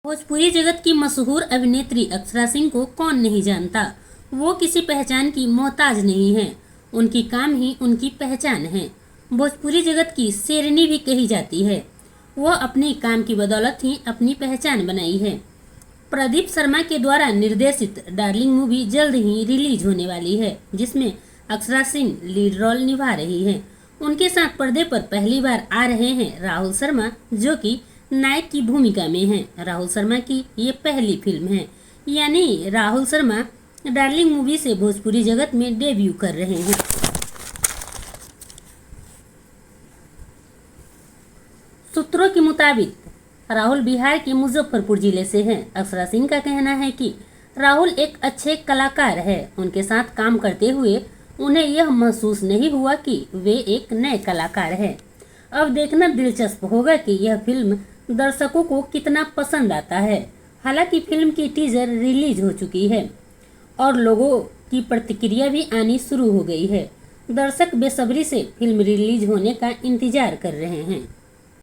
भोजपुरी जगत की मशहूर अभिनेत्री अक्षरा सिंह को कौन नहीं जानता। वो किसी पहचान की मोहताज नहीं है, उनकी काम ही उनकी पहचान है। भोजपुरी जगत की शेरनी भी कही जाती है। वो अपने काम की बदौलत ही अपनी पहचान बनाई है। प्रदीप शर्मा के द्वारा निर्देशित डार्लिंग मूवी जल्द ही रिलीज होने वाली है, जिसमें अक्षरा सिंह लीड रोल निभा रही है। उनके साथ पर्दे पर पहली बार आ रहे हैं राहुल शर्मा, जो कि नायक की भूमिका में हैं। राहुल शर्मा की ये पहली फिल्म है, यानी राहुल शर्मा डार्लिंग मूवी से भोजपुरी जगत में डेब्यू कर रहे हैं। सूत्रों के मुताबिक राहुल बिहार के मुजफ्फरपुर जिले से हैं। अक्षरा सिंह का कहना है कि राहुल एक अच्छे कलाकार है। उनके साथ काम करते हुए उन्हें यह महसूस नहीं हुआ कि वे एक नए कलाकार हैं। अब देखना दिलचस्प होगा कि यह फिल्म दर्शकों को कितना पसंद आता है। हालांकि फिल्म की टीजर रिलीज हो चुकी है और लोगों की प्रतिक्रिया भी आनी शुरू हो गई है। दर्शक बेसब्री से फिल्म रिलीज होने का इंतजार कर रहे हैं।